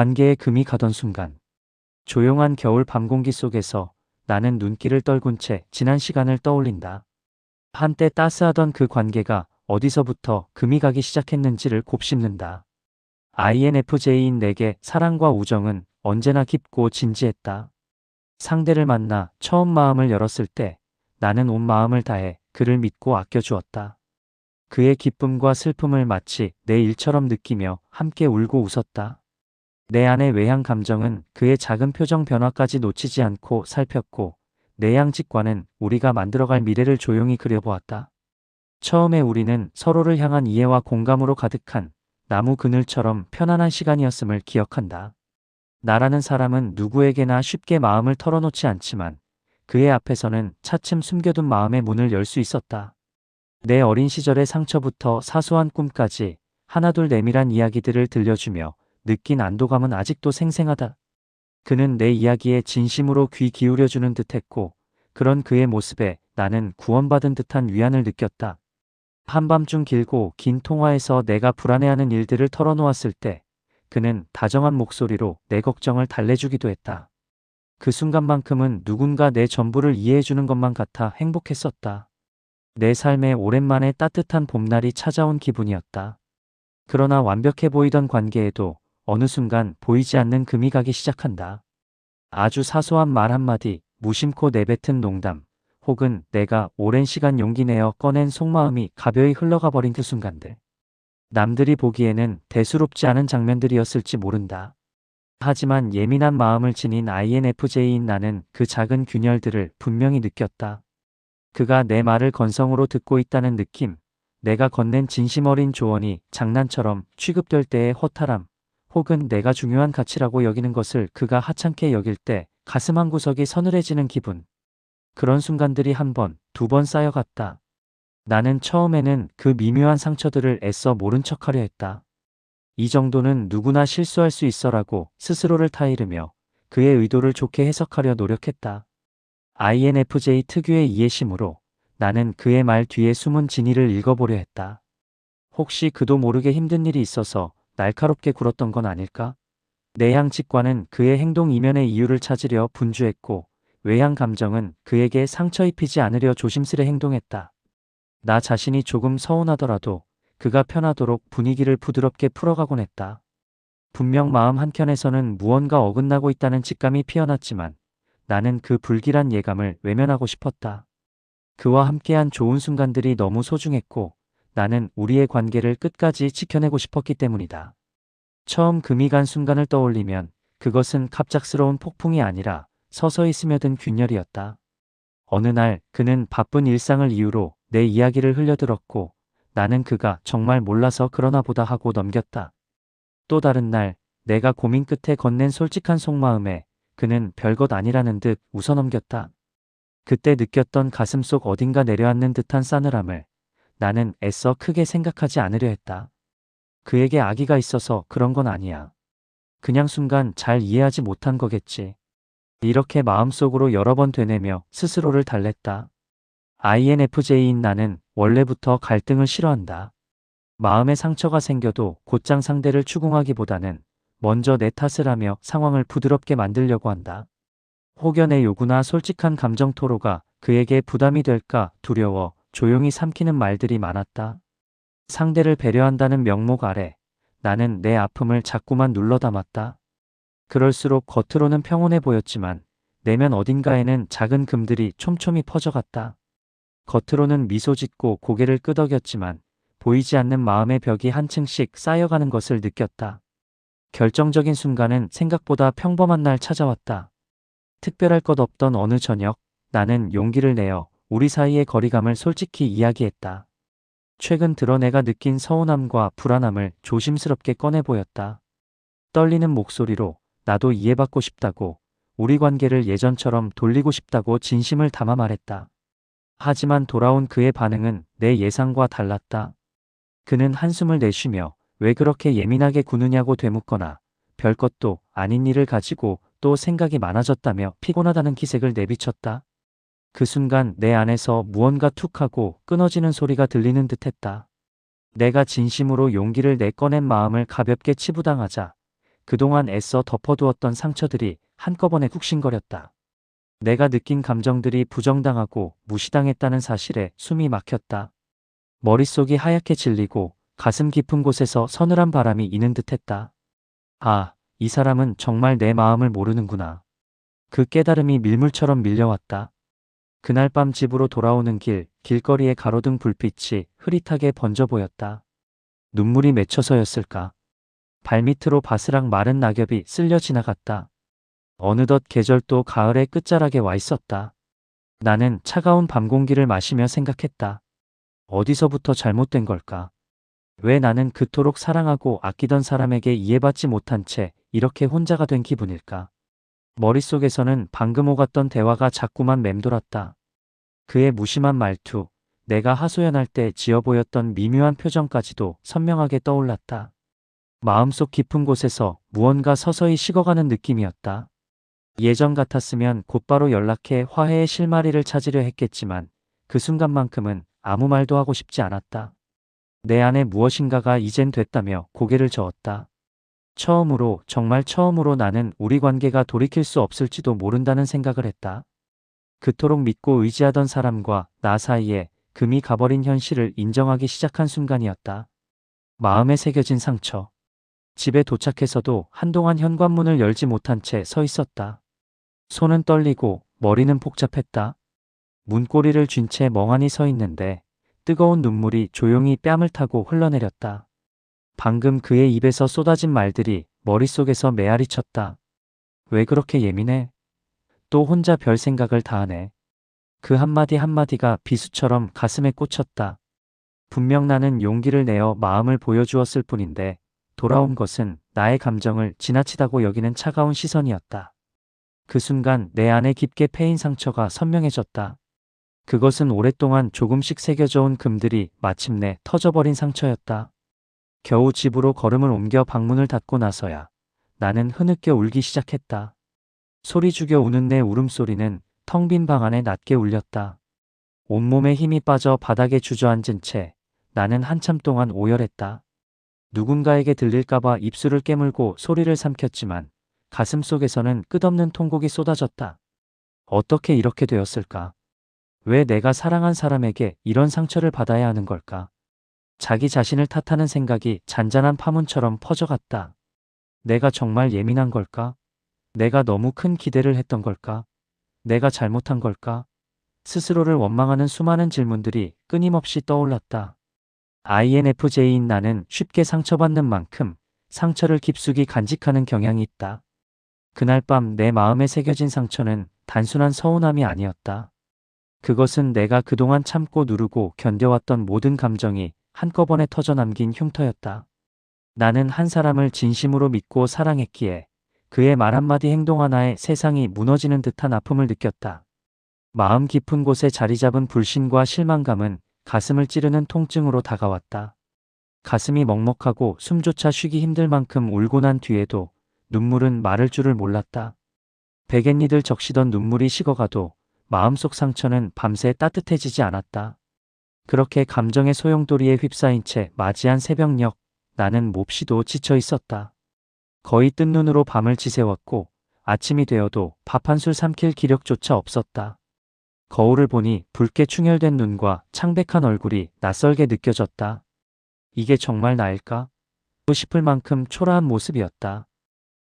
관계에 금이 가던 순간, 조용한 겨울 밤 공기 속에서 나는 눈길을 떨군 채 지난 시간을 떠올린다. 한때 따스하던 그 관계가 어디서부터 금이 가기 시작했는지를 곱씹는다. INFJ인 내게 사랑과 우정은 언제나 깊고 진지했다. 상대를 만나 처음 마음을 열었을 때 나는 온 마음을 다해 그를 믿고 아껴주었다. 그의 기쁨과 슬픔을 마치 내 일처럼 느끼며 함께 울고 웃었다. 내 안의 외향 감정은 그의 작은 표정 변화까지 놓치지 않고 살폈고, 내향 직관은 우리가 만들어갈 미래를 조용히 그려보았다. 처음에 우리는 서로를 향한 이해와 공감으로 가득한 나무 그늘처럼 편안한 시간이었음을 기억한다. 나라는 사람은 누구에게나 쉽게 마음을 털어놓지 않지만 그의 앞에서는 차츰 숨겨둔 마음의 문을 열 수 있었다. 내 어린 시절의 상처부터 사소한 꿈까지 하나둘 내밀한 이야기들을 들려주며 느낀 안도감은 아직도 생생하다. 그는 내 이야기에 진심으로 귀 기울여주는 듯했고, 그런 그의 모습에 나는 구원받은 듯한 위안을 느꼈다. 한밤중 길고 긴 통화에서 내가 불안해하는 일들을 털어놓았을 때 그는 다정한 목소리로 내 걱정을 달래주기도 했다. 그 순간만큼은 누군가 내 전부를 이해해주는 것만 같아 행복했었다. 내 삶에 오랜만에 따뜻한 봄날이 찾아온 기분이었다. 그러나 완벽해 보이던 관계에도 어느 순간 보이지 않는 금이 가기 시작한다. 아주 사소한 말 한마디, 무심코 내뱉은 농담, 혹은 내가 오랜 시간 용기 내어 꺼낸 속마음이 가벼이 흘러가 버린 그 순간들. 남들이 보기에는 대수롭지 않은 장면들이었을지 모른다. 하지만 예민한 마음을 지닌 INFJ인 나는 그 작은 균열들을 분명히 느꼈다. 그가 내 말을 건성으로 듣고 있다는 느낌, 내가 건넨 진심 어린 조언이 장난처럼 취급될 때의 허탈함, 혹은 내가 중요한 가치라고 여기는 것을 그가 하찮게 여길 때 가슴 한구석이 서늘해지는 기분. 그런 순간들이 한 번, 두 번 쌓여갔다. 나는 처음에는 그 미묘한 상처들을 애써 모른 척하려 했다. 이 정도는 누구나 실수할 수 있어라고 스스로를 타이르며 그의 의도를 좋게 해석하려 노력했다. INFJ 특유의 이해심으로 나는 그의 말 뒤에 숨은 진의를 읽어보려 했다. 혹시 그도 모르게 힘든 일이 있어서 날카롭게 굴었던 건 아닐까? 내향 직관은 그의 행동 이면의 이유를 찾으려 분주했고, 외향 감정은 그에게 상처 입히지 않으려 조심스레 행동했다. 나 자신이 조금 서운하더라도 그가 편하도록 분위기를 부드럽게 풀어가곤 했다. 분명 마음 한켠에서는 무언가 어긋나고 있다는 직감이 피어났지만 나는 그 불길한 예감을 외면하고 싶었다. 그와 함께한 좋은 순간들이 너무 소중했고, 나는 우리의 관계를 끝까지 지켜내고 싶었기 때문이다. 처음 금이 간 순간을 떠올리면 그것은 갑작스러운 폭풍이 아니라 서서히 스며든 균열이었다. 어느 날 그는 바쁜 일상을 이유로 내 이야기를 흘려들었고, 나는 그가 정말 몰라서 그러나 보다 하고 넘겼다. 또 다른 날 내가 고민 끝에 건넨 솔직한 속마음에 그는 별것 아니라는 듯 웃어넘겼다. 그때 느꼈던 가슴속 어딘가 내려앉는 듯한 싸늘함을 나는 애써 크게 생각하지 않으려 했다. 그에게 악의가 있어서 그런 건 아니야. 그냥 순간 잘 이해하지 못한 거겠지. 이렇게 마음속으로 여러 번 되뇌며 스스로를 달랬다. INFJ인 나는 원래부터 갈등을 싫어한다. 마음에 상처가 생겨도 곧장 상대를 추궁하기보다는 먼저 내 탓을 하며 상황을 부드럽게 만들려고 한다. 혹여내 요구나 솔직한 감정 토로가 그에게 부담이 될까 두려워 조용히 삼키는 말들이 많았다. 상대를 배려한다는 명목 아래 나는 내 아픔을 자꾸만 눌러 담았다. 그럴수록 겉으로는 평온해 보였지만 내면 어딘가에는 작은 금들이 촘촘히 퍼져갔다. 겉으로는 미소 짓고 고개를 끄덕였지만 보이지 않는 마음의 벽이 한 층씩 쌓여가는 것을 느꼈다. 결정적인 순간은 생각보다 평범한 날 찾아왔다. 특별할 것 없던 어느 저녁, 나는 용기를 내어 우리 사이의 거리감을 솔직히 이야기했다. 최근 들어 내가 느낀 서운함과 불안함을 조심스럽게 꺼내 보였다. 떨리는 목소리로 나도 이해받고 싶다고, 우리 관계를 예전처럼 돌리고 싶다고 진심을 담아 말했다. 하지만 돌아온 그의 반응은 내 예상과 달랐다. 그는 한숨을 내쉬며 왜 그렇게 예민하게 구느냐고 되묻거나 별것도 아닌 일을 가지고 또 생각이 많아졌다며 피곤하다는 기색을 내비쳤다. 그 순간 내 안에서 무언가 툭하고 끊어지는 소리가 들리는 듯했다. 내가 진심으로 용기를 내 꺼낸 마음을 가볍게 치부당하자 그동안 애써 덮어두었던 상처들이 한꺼번에 굽신거렸다. 내가 느낀 감정들이 부정당하고 무시당했다는 사실에 숨이 막혔다. 머릿속이 하얗게 질리고 가슴 깊은 곳에서 서늘한 바람이 이는 듯했다. 아, 이 사람은 정말 내 마음을 모르는구나. 그 깨달음이 밀물처럼 밀려왔다. 그날 밤 집으로 돌아오는 길거리에 가로등 불빛이 흐릿하게 번져 보였다. 눈물이 맺혀서였을까? 발밑으로 바스락 마른 낙엽이 쓸려 지나갔다. 어느덧 계절도 가을의 끝자락에 와 있었다. 나는 차가운 밤 공기를 마시며 생각했다. 어디서부터 잘못된 걸까? 왜 나는 그토록 사랑하고 아끼던 사람에게 이해받지 못한 채 이렇게 혼자가 된 기분일까? 머릿속에서는 방금 오갔던 대화가 자꾸만 맴돌았다. 그의 무심한 말투, 내가 하소연할 때 지어 보였던 미묘한 표정까지도 선명하게 떠올랐다. 마음속 깊은 곳에서 무언가 서서히 식어가는 느낌이었다. 예전 같았으면 곧바로 연락해 화해의 실마리를 찾으려 했겠지만 그 순간만큼은 아무 말도 하고 싶지 않았다. 내 안에 무엇인가가 이젠 됐다며 고개를 저었다. 처음으로, 정말 처음으로 나는 우리 관계가 돌이킬 수 없을지도 모른다는 생각을 했다. 그토록 믿고 의지하던 사람과 나 사이에 금이 가버린 현실을 인정하기 시작한 순간이었다. 마음에 새겨진 상처. 집에 도착해서도 한동안 현관문을 열지 못한 채 서 있었다. 손은 떨리고 머리는 복잡했다. 문고리를 쥔 채 멍하니 서 있는데 뜨거운 눈물이 조용히 뺨을 타고 흘러내렸다. 방금 그의 입에서 쏟아진 말들이 머릿속에서 메아리 쳤다. 왜 그렇게 예민해? 또 혼자 별 생각을 다 하네. 그 한마디 한마디가 비수처럼 가슴에 꽂혔다. 분명 나는 용기를 내어 마음을 보여주었을 뿐인데 돌아온 것은 나의 감정을 지나치다고 여기는 차가운 시선이었다. 그 순간 내 안에 깊게 패인 상처가 선명해졌다. 그것은 오랫동안 조금씩 새겨져 온 금들이 마침내 터져버린 상처였다. 겨우 집으로 걸음을 옮겨 방문을 닫고 나서야 나는 흐느껴 울기 시작했다. 소리 죽여 우는 내 울음소리는 텅 빈 방 안에 낮게 울렸다. 온몸에 힘이 빠져 바닥에 주저앉은 채 나는 한참 동안 오열했다. 누군가에게 들릴까봐 입술을 깨물고 소리를 삼켰지만 가슴 속에서는 끝없는 통곡이 쏟아졌다. 어떻게 이렇게 되었을까? 왜 내가 사랑한 사람에게 이런 상처를 받아야 하는 걸까? 자기 자신을 탓하는 생각이 잔잔한 파문처럼 퍼져갔다. 내가 정말 예민한 걸까? 내가 너무 큰 기대를 했던 걸까? 내가 잘못한 걸까? 스스로를 원망하는 수많은 질문들이 끊임없이 떠올랐다. INFJ인 나는 쉽게 상처받는 만큼 상처를 깊숙이 간직하는 경향이 있다. 그날 밤 내 마음에 새겨진 상처는 단순한 서운함이 아니었다. 그것은 내가 그동안 참고 누르고 견뎌왔던 모든 감정이 한꺼번에 터져 남긴 흉터였다. 나는 한 사람을 진심으로 믿고 사랑했기에 그의 말 한마디 행동 하나에 세상이 무너지는 듯한 아픔을 느꼈다. 마음 깊은 곳에 자리 잡은 불신과 실망감은 가슴을 찌르는 통증으로 다가왔다. 가슴이 먹먹하고 숨조차 쉬기 힘들 만큼 울고 난 뒤에도 눈물은 마를 줄을 몰랐다. 베갯니들 적시던 눈물이 식어가도 마음속 상처는 밤새 따뜻해지지 않았다. 그렇게 감정의 소용돌이에 휩싸인 채 맞이한 새벽녘, 나는 몹시도 지쳐 있었다. 거의 뜬 눈으로 밤을 지새웠고 아침이 되어도 밥 한 술 삼킬 기력조차 없었다. 거울을 보니 붉게 충혈된 눈과 창백한 얼굴이 낯설게 느껴졌다. 이게 정말 나일까? 또 싶을 만큼 초라한 모습이었다.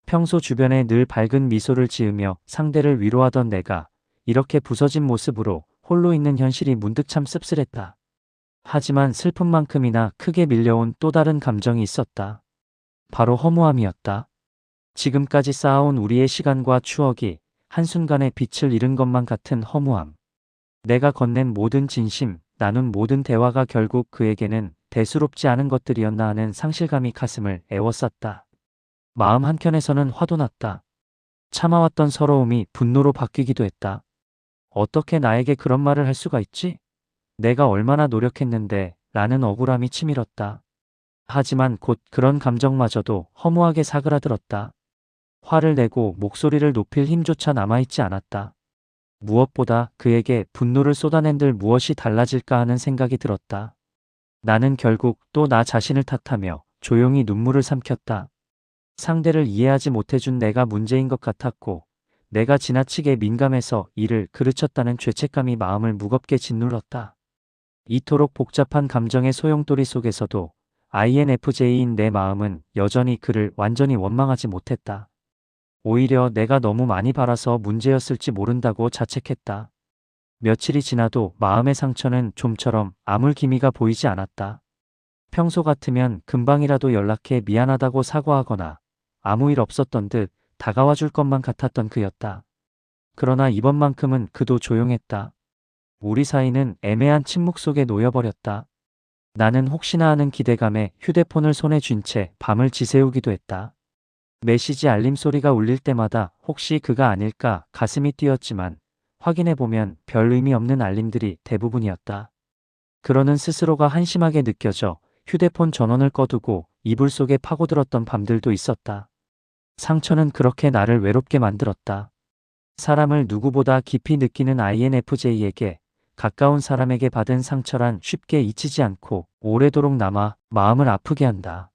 평소 주변에 늘 밝은 미소를 지으며 상대를 위로하던 내가 이렇게 부서진 모습으로 홀로 있는 현실이 문득 참 씁쓸했다. 하지만 슬픔만큼이나 크게 밀려온 또 다른 감정이 있었다. 바로 허무함이었다. 지금까지 쌓아온 우리의 시간과 추억이 한순간에 빛을 잃은 것만 같은 허무함. 내가 건넨 모든 진심, 나눈 모든 대화가 결국 그에게는 대수롭지 않은 것들이었나 하는 상실감이 가슴을 애워쌌다. 마음 한켠에서는 화도 났다. 참아왔던 서러움이 분노로 바뀌기도 했다. 어떻게 나에게 그런 말을 할 수가 있지? 내가 얼마나 노력했는데 라는 억울함이 치밀었다. 하지만 곧 그런 감정마저도 허무하게 사그라들었다. 화를 내고 목소리를 높일 힘조차 남아있지 않았다. 무엇보다 그에게 분노를 쏟아낸들 무엇이 달라질까 하는 생각이 들었다. 나는 결국 또 나 자신을 탓하며 조용히 눈물을 삼켰다. 상대를 이해하지 못해준 내가 문제인 것 같았고, 내가 지나치게 민감해서 이를 그르쳤다는 죄책감이 마음을 무겁게 짓눌렀다. 이토록 복잡한 감정의 소용돌이 속에서도 INFJ인 내 마음은 여전히 그를 완전히 원망하지 못했다. 오히려 내가 너무 많이 바라서 문제였을지 모른다고 자책했다. 며칠이 지나도 마음의 상처는 좀처럼 아물 기미가 보이지 않았다. 평소 같으면 금방이라도 연락해 미안하다고 사과하거나 아무 일 없었던 듯 다가와 줄 것만 같았던 그였다. 그러나 이번만큼은 그도 조용했다. 우리 사이는 애매한 침묵 속에 놓여버렸다. 나는 혹시나 하는 기대감에 휴대폰을 손에 쥔 채 밤을 지새우기도 했다. 메시지 알림 소리가 울릴 때마다 혹시 그가 아닐까 가슴이 뛰었지만 확인해보면 별 의미 없는 알림들이 대부분이었다. 그러는 스스로가 한심하게 느껴져 휴대폰 전원을 꺼두고 이불 속에 파고들었던 밤들도 있었다. 상처는 그렇게 나를 외롭게 만들었다. 사람을 누구보다 깊이 느끼는 INFJ에게 가까운 사람에게 받은 상처란 쉽게 잊히지 않고 오래도록 남아 마음을 아프게 한다.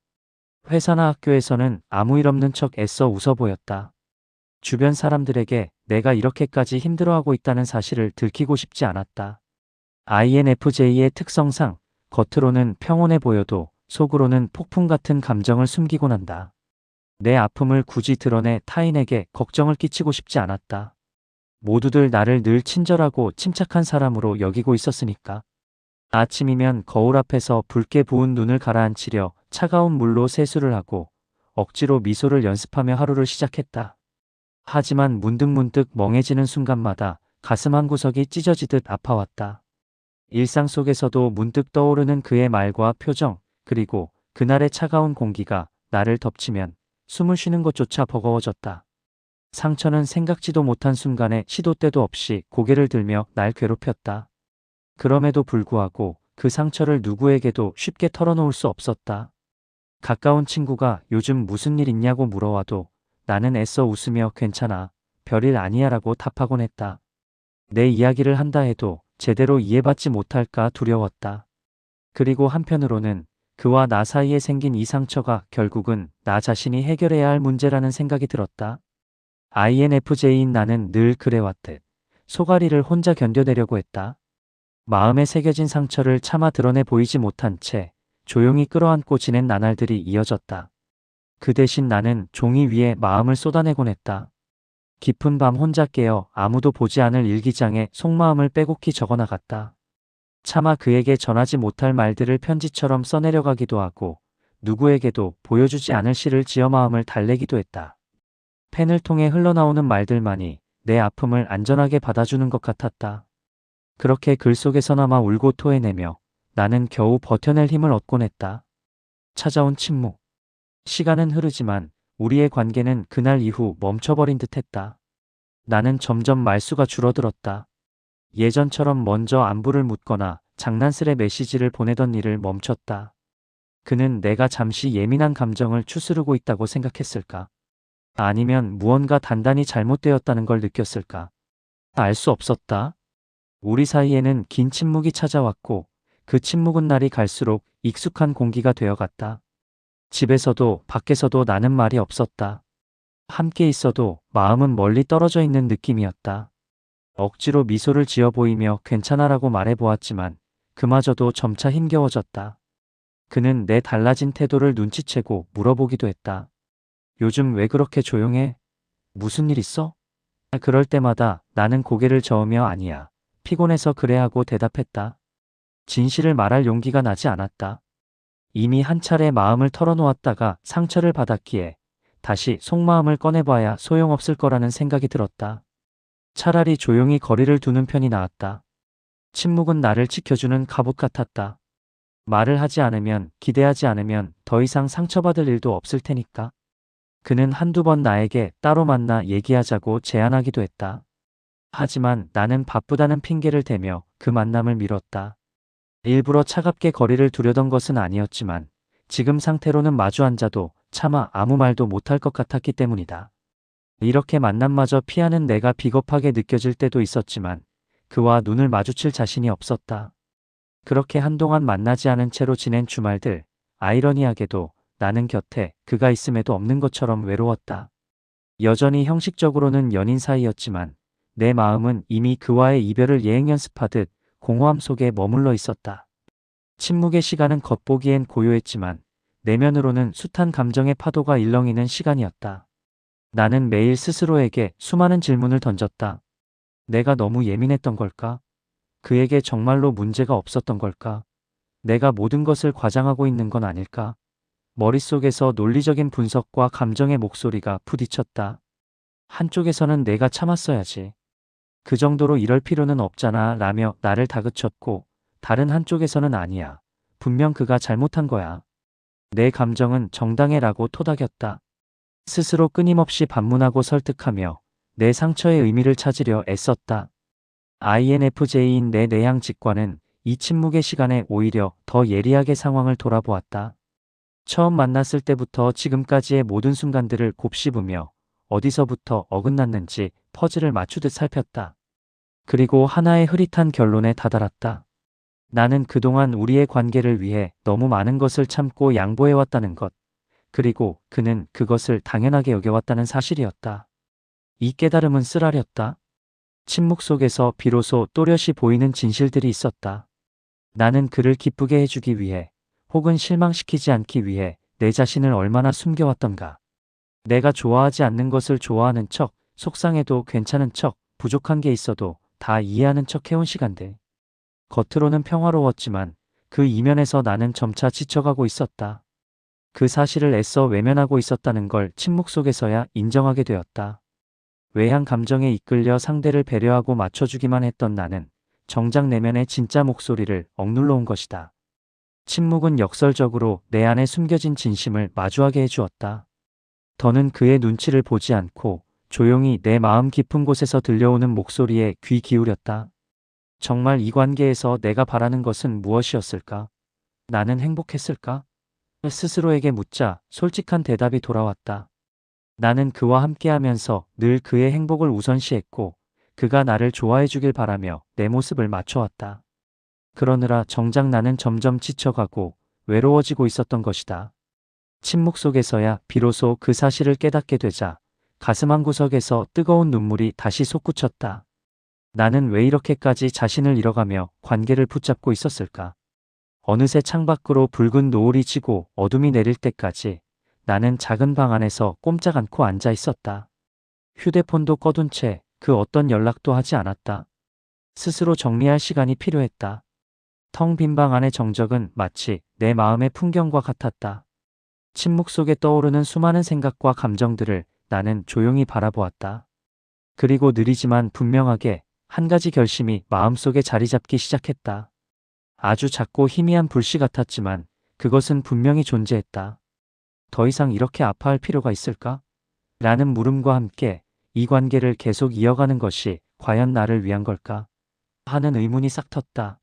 회사나 학교에서는 아무 일 없는 척 애써 웃어 보였다. 주변 사람들에게 내가 이렇게까지 힘들어하고 있다는 사실을 들키고 싶지 않았다. INFJ의 특성상 겉으로는 평온해 보여도 속으로는 폭풍 같은 감정을 숨기곤 한다. 내 아픔을 굳이 드러내 타인에게 걱정을 끼치고 싶지 않았다. 모두들 나를 늘 친절하고 침착한 사람으로 여기고 있었으니까. 아침이면 거울 앞에서 붉게 부은 눈을 가라앉히려 차가운 물로 세수를 하고 억지로 미소를 연습하며 하루를 시작했다. 하지만 문득문득 멍해지는 순간마다 가슴 한구석이 찢어지듯 아파왔다. 일상 속에서도 문득 떠오르는 그의 말과 표정, 그리고 그날의 차가운 공기가 나를 덮치면 숨을 쉬는 것조차 버거워졌다. 상처는 생각지도 못한 순간에 시도 때도 없이 고개를 들며 날 괴롭혔다. 그럼에도 불구하고 그 상처를 누구에게도 쉽게 털어놓을 수 없었다. 가까운 친구가 요즘 무슨 일 있냐고 물어와도 나는 애써 웃으며 괜찮아, 별일 아니야 라고 답하곤 했다. 내 이야기를 한다 해도 제대로 이해받지 못할까 두려웠다. 그리고 한편으로는 그와 나 사이에 생긴 이 상처가 결국은 나 자신이 해결해야 할 문제라는 생각이 들었다. INFJ인 나는 늘 그래왔듯 소가리를 혼자 견뎌내려고 했다. 마음에 새겨진 상처를 차마 드러내 보이지 못한 채 조용히 끌어안고 지낸 나날들이 이어졌다. 그 대신 나는 종이 위에 마음을 쏟아내곤 했다. 깊은 밤 혼자 깨어 아무도 보지 않을 일기장에 속마음을 빼곡히 적어나갔다. 차마 그에게 전하지 못할 말들을 편지처럼 써내려가기도 하고 누구에게도 보여주지 않을 시를 지어 마음을 달래기도 했다. 펜을 통해 흘러나오는 말들만이 내 아픔을 안전하게 받아주는 것 같았다. 그렇게 글 속에서나마 울고 토해내며 나는 겨우 버텨낼 힘을 얻곤 했다. 찾아온 침묵. 시간은 흐르지만 우리의 관계는 그날 이후 멈춰버린 듯 했다. 나는 점점 말수가 줄어들었다. 예전처럼 먼저 안부를 묻거나 장난스레 메시지를 보내던 일을 멈췄다. 그는 내가 잠시 예민한 감정을 추스르고 있다고 생각했을까? 아니면 무언가 단단히 잘못되었다는 걸 느꼈을까? 알 수 없었다. 우리 사이에는 긴 침묵이 찾아왔고 그 침묵은 날이 갈수록 익숙한 공기가 되어갔다. 집에서도 밖에서도 나는 말이 없었다. 함께 있어도 마음은 멀리 떨어져 있는 느낌이었다. 억지로 미소를 지어 보이며 괜찮아라고 말해보았지만 그마저도 점차 힘겨워졌다. 그는 내 달라진 태도를 눈치채고 물어보기도 했다. 요즘 왜 그렇게 조용해? 무슨 일 있어? 그럴 때마다 나는 고개를 저으며 아니야. 피곤해서 그래 하고 대답했다. 진실을 말할 용기가 나지 않았다. 이미 한 차례 마음을 털어놓았다가 상처를 받았기에 다시 속마음을 꺼내봐야 소용없을 거라는 생각이 들었다. 차라리 조용히 거리를 두는 편이 나았다. 침묵은 나를 지켜주는 갑옷 같았다. 말을 하지 않으면, 기대하지 않으면 더 이상 상처받을 일도 없을 테니까. 그는 한두 번 나에게 따로 만나 얘기하자고 제안하기도 했다. 하지만 나는 바쁘다는 핑계를 대며 그 만남을 미뤘다. 일부러 차갑게 거리를 두려던 것은 아니었지만 지금 상태로는 마주 앉아도 차마 아무 말도 못할 것 같았기 때문이다. 이렇게 만남마저 피하는 내가 비겁하게 느껴질 때도 있었지만 그와 눈을 마주칠 자신이 없었다. 그렇게 한동안 만나지 않은 채로 지낸 주말들, 아이러니하게도 나는 곁에 그가 있음에도 없는 것처럼 외로웠다. 여전히 형식적으로는 연인 사이였지만 내 마음은 이미 그와의 이별을 예행 연습하듯 공허함 속에 머물러 있었다. 침묵의 시간은 겉보기엔 고요했지만 내면으로는 숱한 감정의 파도가 일렁이는 시간이었다. 나는 매일 스스로에게 수많은 질문을 던졌다. 내가 너무 예민했던 걸까? 그에게 정말로 문제가 없었던 걸까? 내가 모든 것을 과장하고 있는 건 아닐까? 머릿속에서 논리적인 분석과 감정의 목소리가 부딪혔다. 한쪽에서는 내가 참았어야지. 그 정도로 이럴 필요는 없잖아 라며 나를 다그쳤고, 다른 한쪽에서는 아니야. 분명 그가 잘못한 거야. 내 감정은 정당해 라고 토닥였다. 스스로 끊임없이 반문하고 설득하며 내 상처의 의미를 찾으려 애썼다. INFJ인 내 내향 직관은 이 침묵의 시간에 오히려 더 예리하게 상황을 돌아보았다. 처음 만났을 때부터 지금까지의 모든 순간들을 곱씹으며 어디서부터 어긋났는지 퍼즐을 맞추듯 살폈다. 그리고 하나의 흐릿한 결론에 다다랐다. 나는 그동안 우리의 관계를 위해 너무 많은 것을 참고 양보해왔다는 것, 그리고 그는 그것을 당연하게 여겨왔다는 사실이었다. 이 깨달음은 쓰라렸다. 침묵 속에서 비로소 또렷이 보이는 진실들이 있었다. 나는 그를 기쁘게 해주기 위해, 혹은 실망시키지 않기 위해 내 자신을 얼마나 숨겨왔던가. 내가 좋아하지 않는 것을 좋아하는 척, 속상해도 괜찮은 척, 부족한 게 있어도 다 이해하는 척 해온 시간들. 겉으로는 평화로웠지만 그 이면에서 나는 점차 지쳐가고 있었다. 그 사실을 애써 외면하고 있었다는 걸 침묵 속에서야 인정하게 되었다. 외향 감정에 이끌려 상대를 배려하고 맞춰주기만 했던 나는 정작 내면의 진짜 목소리를 억눌러 온 것이다. 침묵은 역설적으로 내 안에 숨겨진 진심을 마주하게 해주었다. 더는 그의 눈치를 보지 않고 조용히 내 마음 깊은 곳에서 들려오는 목소리에 귀 기울였다. 정말 이 관계에서 내가 바라는 것은 무엇이었을까? 나는 행복했을까? 스스로에게 묻자 솔직한 대답이 돌아왔다. 나는 그와 함께하면서 늘 그의 행복을 우선시했고, 그가 나를 좋아해 주길 바라며 내 모습을 맞춰왔다. 그러느라 정작 나는 점점 지쳐가고 외로워지고 있었던 것이다. 침묵 속에서야 비로소 그 사실을 깨닫게 되자 가슴 한구석에서 뜨거운 눈물이 다시 솟구쳤다. 나는 왜 이렇게까지 자신을 잃어가며 관계를 붙잡고 있었을까? 어느새 창밖으로 붉은 노을이 지고 어둠이 내릴 때까지 나는 작은 방 안에서 꼼짝 않고 앉아 있었다. 휴대폰도 꺼둔 채 그 어떤 연락도 하지 않았다. 스스로 정리할 시간이 필요했다. 텅 빈 방 안의 정적은 마치 내 마음의 풍경과 같았다. 침묵 속에 떠오르는 수많은 생각과 감정들을 나는 조용히 바라보았다. 그리고 느리지만 분명하게 한 가지 결심이 마음속에 자리 잡기 시작했다. 아주 작고 희미한 불씨 같았지만 그것은 분명히 존재했다. 더 이상 이렇게 아파할 필요가 있을까? 라는 물음과 함께 이 관계를 계속 이어가는 것이 과연 나를 위한 걸까? 하는 의문이 싹 텄다.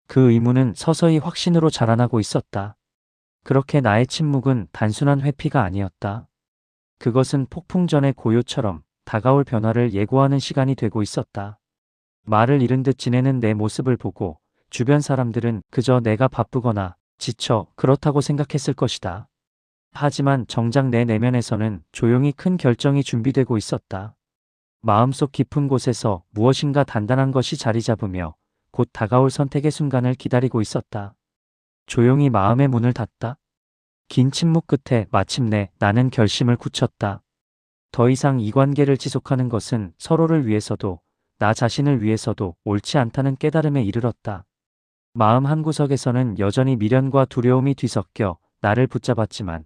그 의문은 서서히 확신으로 자라나고 있었다. 그렇게 나의 침묵은 단순한 회피가 아니었다. 그것은 폭풍 전의 고요처럼 다가올 변화를 예고하는 시간이 되고 있었다. 말을 잃은 듯 지내는 내 모습을 보고 주변 사람들은 그저 내가 바쁘거나 지쳐 그렇다고 생각했을 것이다. 하지만 정작 내 내면에서는 조용히 큰 결정이 준비되고 있었다. 마음속 깊은 곳에서 무엇인가 단단한 것이 자리 잡으며 곧 다가올 선택의 순간을 기다리고 있었다. 조용히 마음의 문을 닫다. 긴 침묵 끝에 마침내 나는 결심을 굳혔다. 더 이상 이 관계를 지속하는 것은 서로를 위해서도 나 자신을 위해서도 옳지 않다는 깨달음에 이르렀다. 마음 한구석에서는 여전히 미련과 두려움이 뒤섞여 나를 붙잡았지만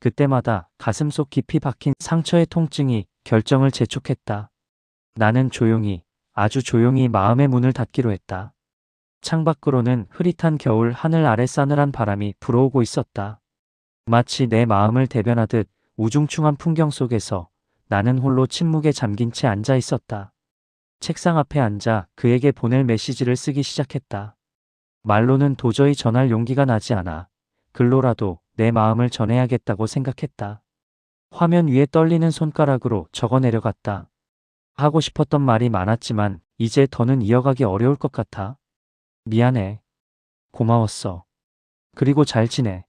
그때마다 가슴속 깊이 박힌 상처의 통증이 결정을 재촉했다. 나는 조용히, 아주 조용히 마음의 문을 닫기로 했다. 창밖으로는 흐릿한 겨울 하늘 아래 싸늘한 바람이 불어오고 있었다. 마치 내 마음을 대변하듯 우중충한 풍경 속에서 나는 홀로 침묵에 잠긴 채 앉아 있었다. 책상 앞에 앉아 그에게 보낼 메시지를 쓰기 시작했다. 말로는 도저히 전할 용기가 나지 않아 글로라도 내 마음을 전해야겠다고 생각했다. 화면 위에 떨리는 손가락으로 적어 내려갔다. 하고 싶었던 말이 많았지만 이제 더는 이어가기 어려울 것 같아. 미안해. 고마웠어. 그리고 잘 지내.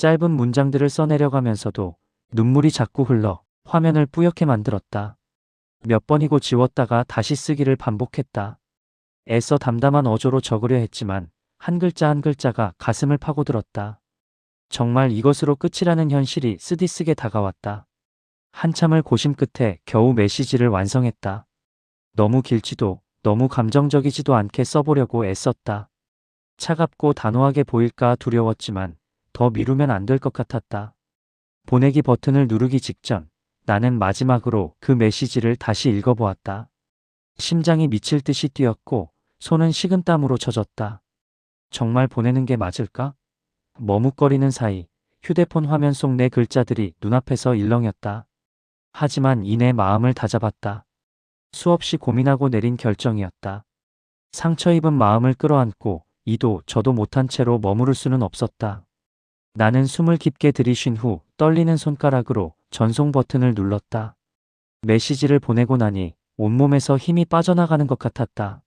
짧은 문장들을 써내려가면서도 눈물이 자꾸 흘러 화면을 뿌옇게 만들었다. 몇 번이고 지웠다가 다시 쓰기를 반복했다. 애써 담담한 어조로 적으려 했지만 한 글자 한 글자가 가슴을 파고들었다. 정말 이것으로 끝이라는 현실이 쓰디쓰게 다가왔다. 한참을 고심 끝에 겨우 메시지를 완성했다. 너무 길지도 너무 감정적이지도 않게 써보려고 애썼다. 차갑고 단호하게 보일까 두려웠지만 더 미루면 안 될 것 같았다. 보내기 버튼을 누르기 직전 나는 마지막으로 그 메시지를 다시 읽어보았다. 심장이 미칠 듯이 뛰었고 손은 식은땀으로 젖었다. 정말 보내는 게 맞을까? 머뭇거리는 사이 휴대폰 화면 속 내 글자들이 눈앞에서 일렁였다. 하지만 이내 마음을 다잡았다. 수없이 고민하고 내린 결정이었다. 상처 입은 마음을 끌어안고 이도 저도 못한 채로 머무를 수는 없었다. 나는 숨을 깊게 들이쉰 후 떨리는 손가락으로 전송 버튼을 눌렀다. 메시지를 보내고 나니 온몸에서 힘이 빠져나가는 것 같았다.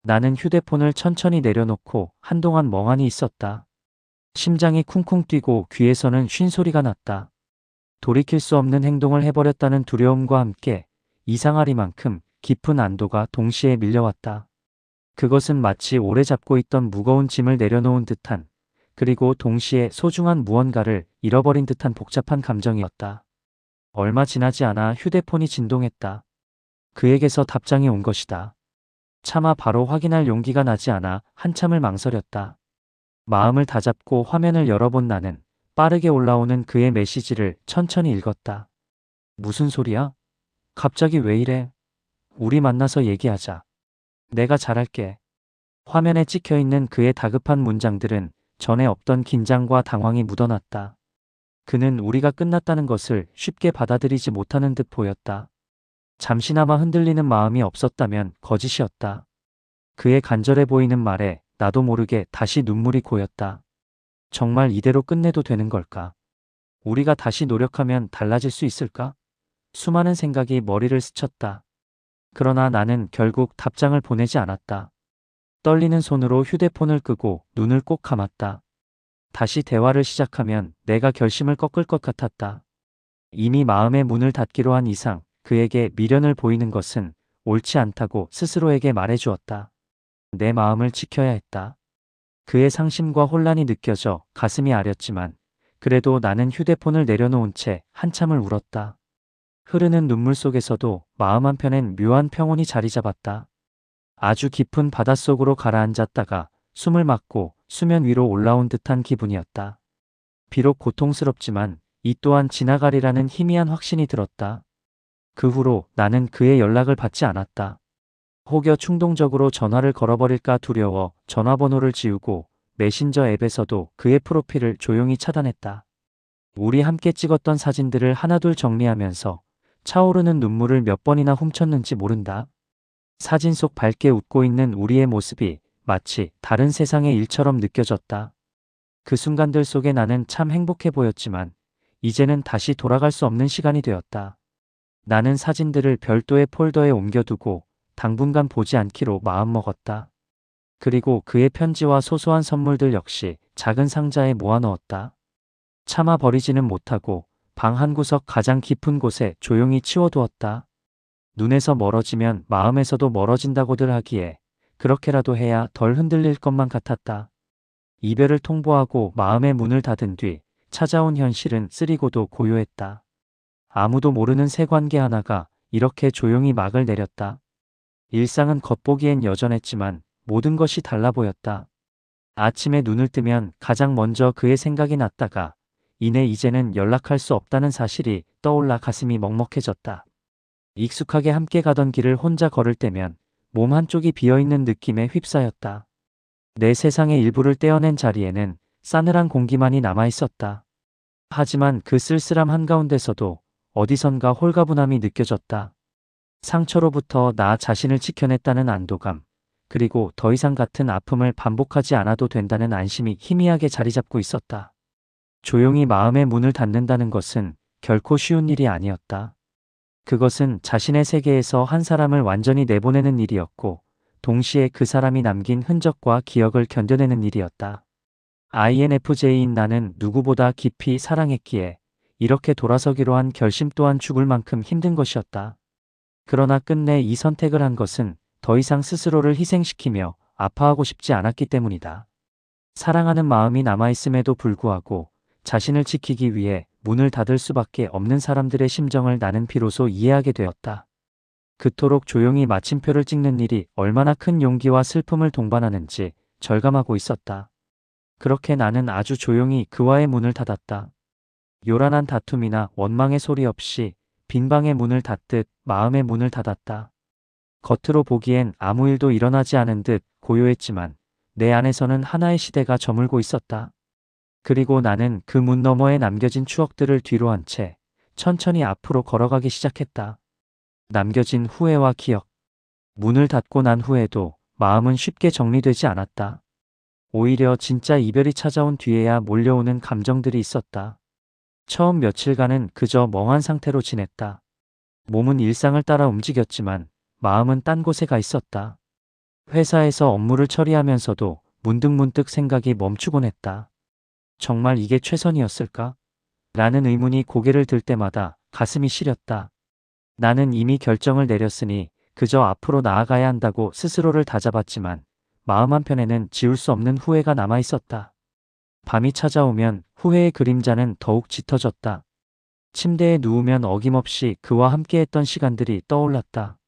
나는 휴대폰을 천천히 내려놓고 한동안 멍하니 있었다. 심장이 쿵쿵 뛰고 귀에서는 쉰소리가 났다. 돌이킬 수 없는 행동을 해버렸다는 두려움과 함께 이상하리만큼 깊은 안도가 동시에 밀려왔다. 그것은 마치 오래 잡고 있던 무거운 짐을 내려놓은 듯한, 그리고 동시에 소중한 무언가를 잃어버린 듯한 복잡한 감정이었다. 얼마 지나지 않아 휴대폰이 진동했다. 그에게서 답장이 온 것이다. 차마 바로 확인할 용기가 나지 않아 한참을 망설였다. 마음을 다잡고 화면을 열어본 나는 빠르게 올라오는 그의 메시지를 천천히 읽었다. 무슨 소리야? 갑자기 왜 이래? 우리 만나서 얘기하자. 내가 잘할게. 화면에 찍혀있는 그의 다급한 문장들은 전에 없던 긴장과 당황이 묻어났다. 그는 우리가 끝났다는 것을 쉽게 받아들이지 못하는 듯 보였다. 잠시나마 흔들리는 마음이 없었다면 거짓이었다. 그의 간절해 보이는 말에 나도 모르게 다시 눈물이 고였다. 정말 이대로 끝내도 되는 걸까? 우리가 다시 노력하면 달라질 수 있을까? 수많은 생각이 머리를 스쳤다. 그러나 나는 결국 답장을 보내지 않았다. 떨리는 손으로 휴대폰을 끄고 눈을 꼭 감았다. 다시 대화를 시작하면 내가 결심을 꺾을 것 같았다. 이미 마음의 문을 닫기로 한 이상 그에게 미련을 보이는 것은 옳지 않다고 스스로에게 말해주었다. 내 마음을 지켜야 했다. 그의 상심과 혼란이 느껴져 가슴이 아렸지만 그래도 나는 휴대폰을 내려놓은 채 한참을 울었다. 흐르는 눈물 속에서도 마음 한편엔 묘한 평온이 자리 잡았다. 아주 깊은 바닷속으로 가라앉았다가 숨을 막고 수면 위로 올라온 듯한 기분이었다. 비록 고통스럽지만 이 또한 지나가리라는 희미한 확신이 들었다. 그 후로 나는 그의 연락을 받지 않았다. 혹여 충동적으로 전화를 걸어버릴까 두려워 전화번호를 지우고 메신저 앱에서도 그의 프로필을 조용히 차단했다. 우리 함께 찍었던 사진들을 하나둘 정리하면서 차오르는 눈물을 몇 번이나 훔쳤는지 모른다. 사진 속 밝게 웃고 있는 우리의 모습이 마치 다른 세상의 일처럼 느껴졌다. 그 순간들 속에 나는 참 행복해 보였지만 이제는 다시 돌아갈 수 없는 시간이 되었다. 나는 사진들을 별도의 폴더에 옮겨두고 당분간 보지 않기로 마음먹었다. 그리고 그의 편지와 소소한 선물들 역시 작은 상자에 모아넣었다. 차마 버리지는 못하고 방 한구석 가장 깊은 곳에 조용히 치워두었다. 눈에서 멀어지면 마음에서도 멀어진다고들 하기에 그렇게라도 해야 덜 흔들릴 것만 같았다. 이별을 통보하고 마음의 문을 닫은 뒤 찾아온 현실은 쓰리고도 고요했다. 아무도 모르는 새 관계 하나가 이렇게 조용히 막을 내렸다. 일상은 겉보기엔 여전했지만 모든 것이 달라 보였다. 아침에 눈을 뜨면 가장 먼저 그의 생각이 났다가 이내 이제는 연락할 수 없다는 사실이 떠올라 가슴이 먹먹해졌다. 익숙하게 함께 가던 길을 혼자 걸을 때면 몸 한쪽이 비어있는 느낌에 휩싸였다. 내 세상의 일부를 떼어낸 자리에는 싸늘한 공기만이 남아있었다. 하지만 그 쓸쓸함 한가운데서도 어디선가 홀가분함이 느껴졌다. 상처로부터 나 자신을 지켜냈다는 안도감, 그리고 더 이상 같은 아픔을 반복하지 않아도 된다는 안심이 희미하게 자리 잡고 있었다. 조용히 마음의 문을 닫는다는 것은 결코 쉬운 일이 아니었다. 그것은 자신의 세계에서 한 사람을 완전히 내보내는 일이었고, 동시에 그 사람이 남긴 흔적과 기억을 견뎌내는 일이었다. INFJ인 나는 누구보다 깊이 사랑했기에 이렇게 돌아서기로 한 결심 또한 죽을 만큼 힘든 것이었다. 그러나 끝내 이 선택을 한 것은 더 이상 스스로를 희생시키며 아파하고 싶지 않았기 때문이다. 사랑하는 마음이 남아있음에도 불구하고 자신을 지키기 위해 문을 닫을 수밖에 없는 사람들의 심정을 나는 비로소 이해하게 되었다. 그토록 조용히 마침표를 찍는 일이 얼마나 큰 용기와 슬픔을 동반하는지 절감하고 있었다. 그렇게 나는 아주 조용히 그와의 문을 닫았다. 요란한 다툼이나 원망의 소리 없이 빈 방의 문을 닫듯 마음의 문을 닫았다. 겉으로 보기엔 아무 일도 일어나지 않은 듯 고요했지만 내 안에서는 하나의 시대가 저물고 있었다. 그리고 나는 그 문 너머에 남겨진 추억들을 뒤로 한 채 천천히 앞으로 걸어가기 시작했다. 남겨진 후회와 기억. 문을 닫고 난 후에도 마음은 쉽게 정리되지 않았다. 오히려 진짜 이별이 찾아온 뒤에야 몰려오는 감정들이 있었다. 처음 며칠간은 그저 멍한 상태로 지냈다. 몸은 일상을 따라 움직였지만 마음은 딴 곳에 가 있었다. 회사에서 업무를 처리하면서도 문득문득 생각이 멈추곤 했다. 정말 이게 최선이었을까? 라는 의문이 고개를 들 때마다 가슴이 시렸다. 나는 이미 결정을 내렸으니 그저 앞으로 나아가야 한다고 스스로를 다잡았지만 마음 한편에는 지울 수 없는 후회가 남아 있었다. 밤이 찾아오면 후회의 그림자는 더욱 짙어졌다. 침대에 누우면 어김없이 그와 함께했던 시간들이 떠올랐다.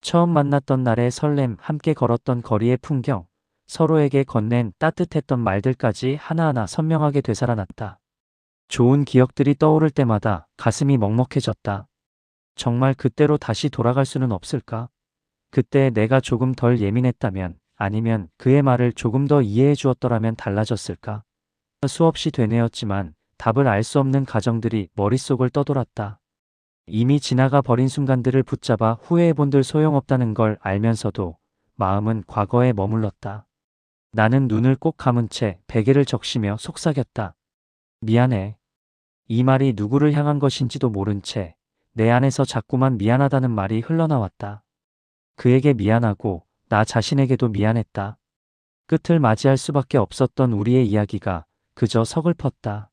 처음 만났던 날의 설렘, 함께 걸었던 거리의 풍경, 서로에게 건넨 따뜻했던 말들까지 하나하나 선명하게 되살아났다. 좋은 기억들이 떠오를 때마다 가슴이 먹먹해졌다. 정말 그때로 다시 돌아갈 수는 없을까? 그때 내가 조금 덜 예민했다면, 아니면 그의 말을 조금 더 이해해 주었더라면 달라졌을까? 수없이 되뇌었지만 답을 알 수 없는 가정들이 머릿속을 떠돌았다. 이미 지나가 버린 순간들을 붙잡아 후회해본들 소용없다는 걸 알면서도 마음은 과거에 머물렀다. 나는 눈을 꼭 감은 채 베개를 적시며 속삭였다. 미안해. 이 말이 누구를 향한 것인지도 모른 채 내 안에서 자꾸만 미안하다는 말이 흘러나왔다. 그에게 미안하고 나 자신에게도 미안했다. 끝을 맞이할 수밖에 없었던 우리의 이야기가 그저 서글펐다.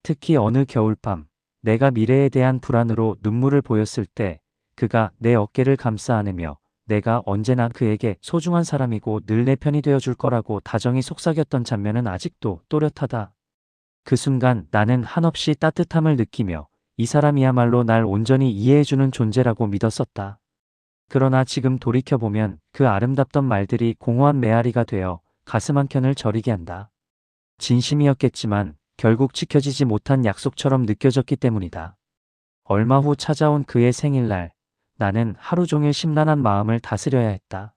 특히 어느 겨울밤 내가 미래에 대한 불안으로 눈물을 보였을 때 그가 내 어깨를 감싸 안으며 내가 언제나 그에게 소중한 사람이고 늘 내 편이 되어줄 거라고 다정히 속삭였던 장면은 아직도 또렷하다. 그 순간 나는 한없이 따뜻함을 느끼며 이 사람이야말로 날 온전히 이해해주는 존재라고 믿었었다. 그러나 지금 돌이켜보면 그 아름답던 말들이 공허한 메아리가 되어 가슴 한켠을 저리게 한다. 진심이었겠지만 결국 지켜지지 못한 약속처럼 느껴졌기 때문이다. 얼마 후 찾아온 그의 생일날, 나는 하루 종일 심란한 마음을 다스려야 했다.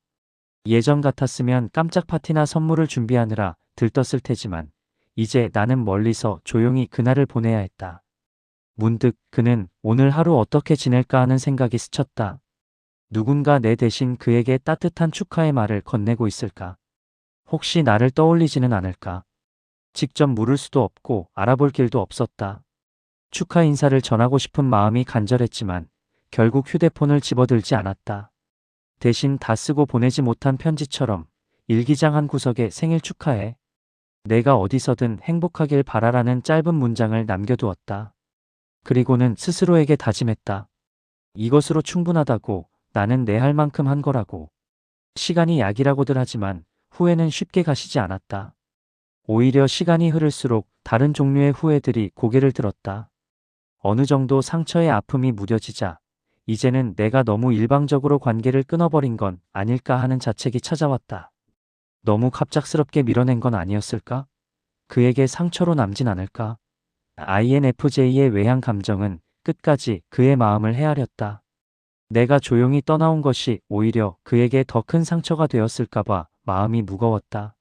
예전 같았으면 깜짝 파티나 선물을 준비하느라 들떴을 테지만 이제 나는 멀리서 조용히 그날을 보내야 했다. 문득 그는 오늘 하루 어떻게 지낼까 하는 생각이 스쳤다. 누군가 내 대신 그에게 따뜻한 축하의 말을 건네고 있을까? 혹시 나를 떠올리지는 않을까? 직접 물을 수도 없고 알아볼 길도 없었다. 축하 인사를 전하고 싶은 마음이 간절했지만 결국 휴대폰을 집어들지 않았다. 대신 다 쓰고 보내지 못한 편지처럼 일기장 한 구석에 생일 축하해. 내가 어디서든 행복하길 바라라는 짧은 문장을 남겨두었다. 그리고는 스스로에게 다짐했다. 이것으로 충분하다고, 나는 내 할 만큼 한 거라고. 시간이 약이라고들 하지만 후회는 쉽게 가시지 않았다. 오히려 시간이 흐를수록 다른 종류의 후회들이 고개를 들었다. 어느 정도 상처의 아픔이 무뎌지자 이제는 내가 너무 일방적으로 관계를 끊어버린 건 아닐까 하는 자책이 찾아왔다. 너무 갑작스럽게 밀어낸 건 아니었을까? 그에게 상처로 남진 않을까? INFJ의 외향 감정은 끝까지 그의 마음을 헤아렸다. 내가 조용히 떠나온 것이 오히려 그에게 더 큰 상처가 되었을까봐 마음이 무거웠다.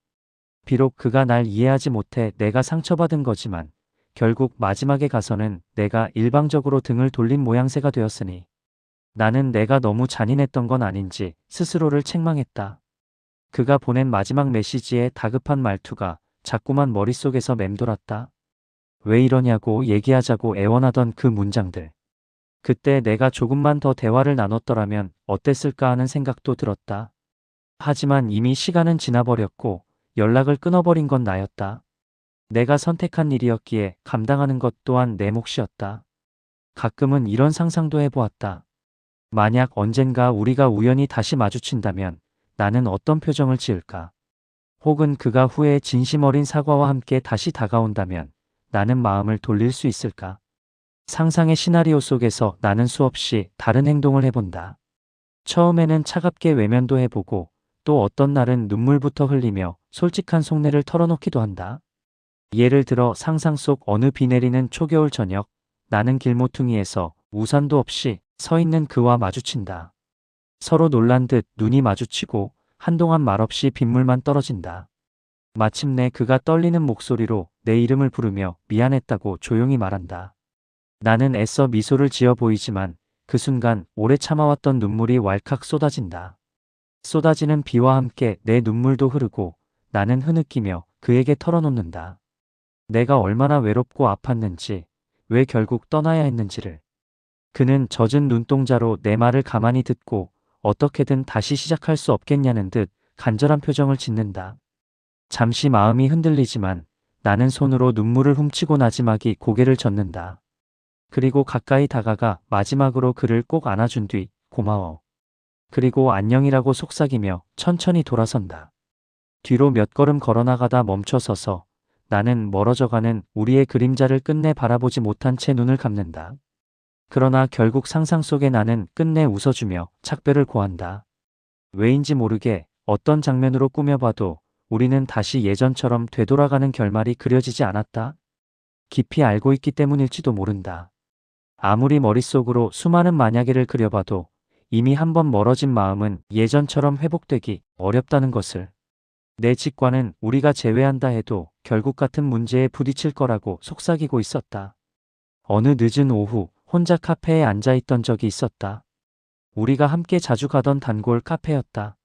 비록 그가 날 이해하지 못해 내가 상처받은 거지만 결국 마지막에 가서는 내가 일방적으로 등을 돌린 모양새가 되었으니 나는 내가 너무 잔인했던 건 아닌지 스스로를 책망했다. 그가 보낸 마지막 메시지의 다급한 말투가 자꾸만 머릿속에서 맴돌았다. 왜 이러냐고 얘기하자고 애원하던 그 문장들. 그때 내가 조금만 더 대화를 나눴더라면 어땠을까 하는 생각도 들었다. 하지만 이미 시간은 지나버렸고 연락을 끊어버린 건 나였다. 내가 선택한 일이었기에 감당하는 것 또한 내 몫이었다. 가끔은 이런 상상도 해보았다. 만약 언젠가 우리가 우연히 다시 마주친다면 나는 어떤 표정을 지을까? 혹은 그가 후에 진심 어린 사과와 함께 다시 다가온다면 나는 마음을 돌릴 수 있을까? 상상의 시나리오 속에서 나는 수없이 다른 행동을 해본다. 처음에는 차갑게 외면도 해보고 또 어떤 날은 눈물부터 흘리며 솔직한 속내를 털어놓기도 한다. 예를 들어 상상 속 어느 비 내리는 초겨울 저녁, 나는 길모퉁이에서 우산도 없이 서 있는 그와 마주친다. 서로 놀란 듯 눈이 마주치고 한동안 말없이 빗물만 떨어진다. 마침내 그가 떨리는 목소리로 내 이름을 부르며 미안했다고 조용히 말한다. 나는 애써 미소를 지어 보이지만 그 순간 오래 참아왔던 눈물이 왈칵 쏟아진다. 쏟아지는 비와 함께 내 눈물도 흐르고 나는 흐느끼며 그에게 털어놓는다. 내가 얼마나 외롭고 아팠는지, 왜 결국 떠나야 했는지를. 그는 젖은 눈동자로 내 말을 가만히 듣고 어떻게든 다시 시작할 수 없겠냐는 듯 간절한 표정을 짓는다. 잠시 마음이 흔들리지만 나는 손으로 눈물을 훔치고 나지막이 고개를 젓는다. 그리고 가까이 다가가 마지막으로 그를 꼭 안아준 뒤 고마워. 그리고 안녕이라고 속삭이며 천천히 돌아선다. 뒤로 몇 걸음 걸어나가다 멈춰서서 나는 멀어져가는 우리의 그림자를 끝내 바라보지 못한 채 눈을 감는다. 그러나 결국 상상 속에 나는 끝내 웃어주며 작별을 고한다. 왜인지 모르게 어떤 장면으로 꾸며봐도 우리는 다시 예전처럼 되돌아가는 결말이 그려지지 않았다. 깊이 알고 있기 때문일지도 모른다. 아무리 머릿속으로 수많은 만약에를 그려봐도 이미 한번 멀어진 마음은 예전처럼 회복되기 어렵다는 것을. 내 직관은 우리가 제외한다 해도 결국 같은 문제에 부딪힐 거라고 속삭이고 있었다. 어느 늦은 오후 혼자 카페에 앉아있던 적이 있었다. 우리가 함께 자주 가던 단골 카페였다.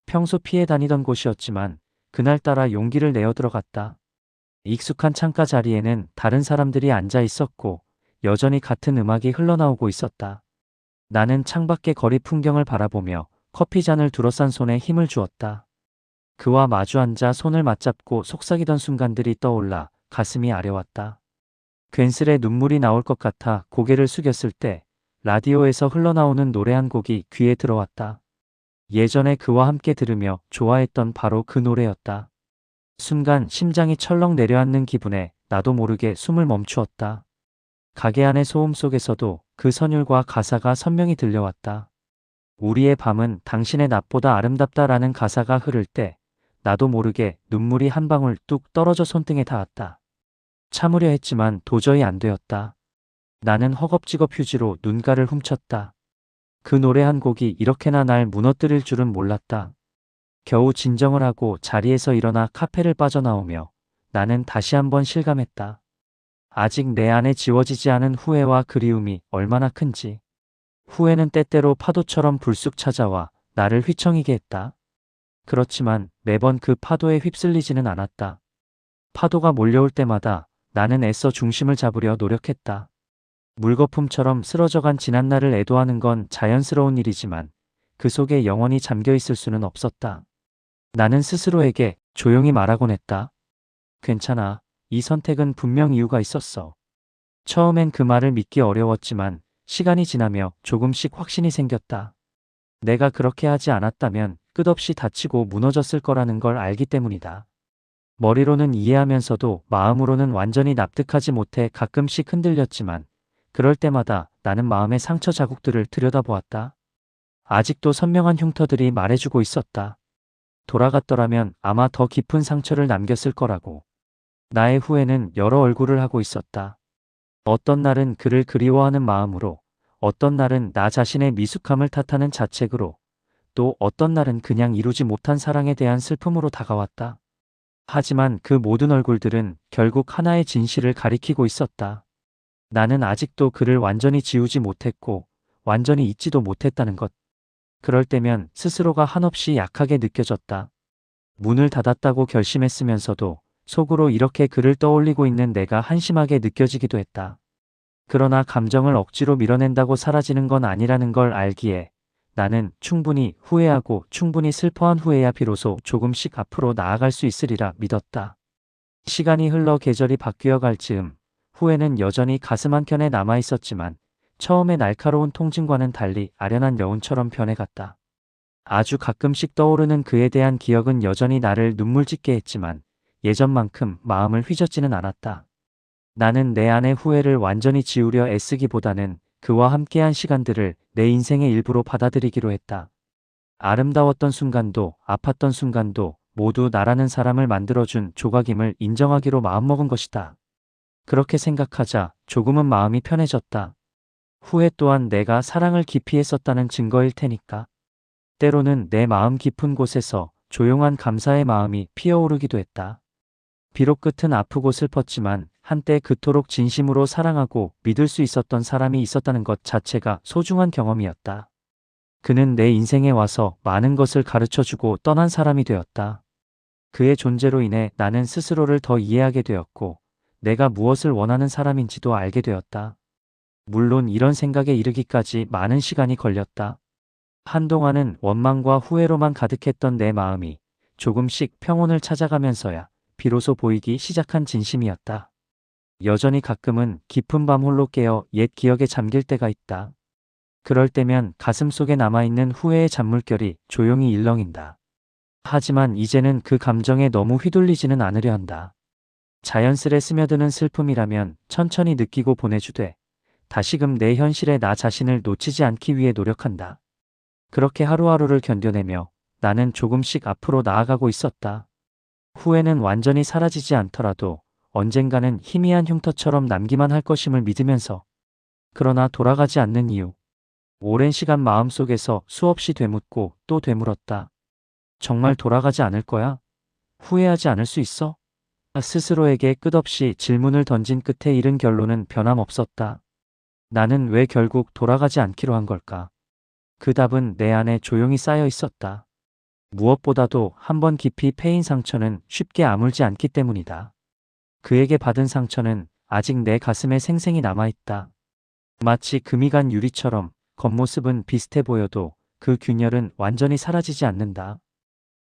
평소 피해 다니던 곳이었지만 그날따라 용기를 내어 들어갔다. 익숙한 창가 자리에는 다른 사람들이 앉아 있었고 여전히 같은 음악이 흘러나오고 있었다. 나는 창밖의 거리 풍경을 바라보며 커피잔을 둘러싼 손에 힘을 주었다. 그와 마주 앉아 손을 맞잡고 속삭이던 순간들이 떠올라 가슴이 아려왔다. 괜스레 눈물이 나올 것 같아 고개를 숙였을 때 라디오에서 흘러나오는 노래 한 곡이 귀에 들어왔다. 예전에 그와 함께 들으며 좋아했던 바로 그 노래였다. 순간 심장이 철렁 내려앉는 기분에 나도 모르게 숨을 멈추었다. 가게 안의 소음 속에서도 그 선율과 가사가 선명히 들려왔다. 우리의 밤은 당신의 낮보다 아름답다라는 가사가 흐를 때 나도 모르게 눈물이 한 방울 뚝 떨어져 손등에 닿았다. 참으려 했지만 도저히 안 되었다. 나는 허겁지겁 휴지로 눈가를 훔쳤다. 그 노래 한 곡이 이렇게나 날 무너뜨릴 줄은 몰랐다. 겨우 진정을 하고 자리에서 일어나 카페를 빠져나오며 나는 다시 한번 실감했다. 아직 내 안에 지워지지 않은 후회와 그리움이 얼마나 큰지. 후회는 때때로 파도처럼 불쑥 찾아와 나를 휘청이게 했다. 그렇지만 매번 그 파도에 휩쓸리지는 않았다. 파도가 몰려올 때마다 나는 애써 중심을 잡으려 노력했다. 물거품처럼 쓰러져간 지난날을 애도하는 건 자연스러운 일이지만 그 속에 영원히 잠겨 있을 수는 없었다. 나는 스스로에게 조용히 말하곤 했다. 괜찮아. 이 선택은 분명 이유가 있었어. 처음엔 그 말을 믿기 어려웠지만 시간이 지나며 조금씩 확신이 생겼다. 내가 그렇게 하지 않았다면 끝없이 다치고 무너졌을 거라는 걸 알기 때문이다. 머리로는 이해하면서도 마음으로는 완전히 납득하지 못해 가끔씩 흔들렸지만 그럴 때마다 나는 마음의 상처 자국들을 들여다보았다. 아직도 선명한 흉터들이 말해주고 있었다. 돌아갔더라면 아마 더 깊은 상처를 남겼을 거라고. 나의 후회는 여러 얼굴을 하고 있었다. 어떤 날은 그를 그리워하는 마음으로, 어떤 날은 나 자신의 미숙함을 탓하는 자책으로, 또 어떤 날은 그냥 이루지 못한 사랑에 대한 슬픔으로 다가왔다. 하지만 그 모든 얼굴들은 결국 하나의 진실을 가리키고 있었다. 나는 아직도 그를 완전히 지우지 못했고 완전히 잊지도 못했다는 것. 그럴 때면 스스로가 한없이 약하게 느껴졌다. 문을 닫았다고 결심했으면서도 속으로 이렇게 그를 떠올리고 있는 내가 한심하게 느껴지기도 했다. 그러나 감정을 억지로 밀어낸다고 사라지는 건 아니라는 걸 알기에 나는 충분히 후회하고 충분히 슬퍼한 후에야 비로소 조금씩 앞으로 나아갈 수 있으리라 믿었다. 시간이 흘러 계절이 바뀌어 갈 즈음 후회는 여전히 가슴 한켠에 남아 있었지만 처음의 날카로운 통증과는 달리 아련한 여운처럼 변해갔다. 아주 가끔씩 떠오르는 그에 대한 기억은 여전히 나를 눈물 짓게 했지만 예전만큼 마음을 휘젓지는 않았다. 나는 내 안의 후회를 완전히 지우려 애쓰기보다는 그와 함께한 시간들을 내 인생의 일부로 받아들이기로 했다. 아름다웠던 순간도 아팠던 순간도 모두 나라는 사람을 만들어준 조각임을 인정하기로 마음먹은 것이다. 그렇게 생각하자 조금은 마음이 편해졌다. 후회 또한 내가 사랑을 깊이 했었다는 증거일 테니까. 때로는 내 마음 깊은 곳에서 조용한 감사의 마음이 피어오르기도 했다. 비록 끝은 아프고 슬펐지만 한때 그토록 진심으로 사랑하고 믿을 수 있었던 사람이 있었다는 것 자체가 소중한 경험이었다. 그는 내 인생에 와서 많은 것을 가르쳐주고 떠난 사람이 되었다. 그의 존재로 인해 나는 스스로를 더 이해하게 되었고 내가 무엇을 원하는 사람인지도 알게 되었다. 물론 이런 생각에 이르기까지 많은 시간이 걸렸다. 한동안은 원망과 후회로만 가득했던 내 마음이 조금씩 평온을 찾아가면서야 비로소 보이기 시작한 진심이었다. 여전히 가끔은 깊은 밤 홀로 깨어 옛 기억에 잠길 때가 있다. 그럴 때면 가슴속에 남아있는 후회의 잔물결이 조용히 일렁인다. 하지만 이제는 그 감정에 너무 휘둘리지는 않으려 한다. 자연스레 스며드는 슬픔이라면 천천히 느끼고 보내주되 다시금 내 현실에 나 자신을 놓치지 않기 위해 노력한다. 그렇게 하루하루를 견뎌내며 나는 조금씩 앞으로 나아가고 있었다. 후회는 완전히 사라지지 않더라도 언젠가는 희미한 흉터처럼 남기만 할 것임을 믿으면서 그러나 돌아가지 않는 이유. 오랜 시간 마음속에서 수없이 되묻고 또 되물었다. 정말 돌아가지 않을 거야? 후회하지 않을 수 있어? 스스로에게 끝없이 질문을 던진 끝에 이른 결론은 변함없었다. 나는 왜 결국 돌아가지 않기로 한 걸까? 그 답은 내 안에 조용히 쌓여 있었다. 무엇보다도 한번 깊이 패인 상처는 쉽게 아물지 않기 때문이다. 그에게 받은 상처는 아직 내 가슴에 생생히 남아있다. 마치 금이 간 유리처럼 겉모습은 비슷해 보여도 그 균열은 완전히 사라지지 않는다.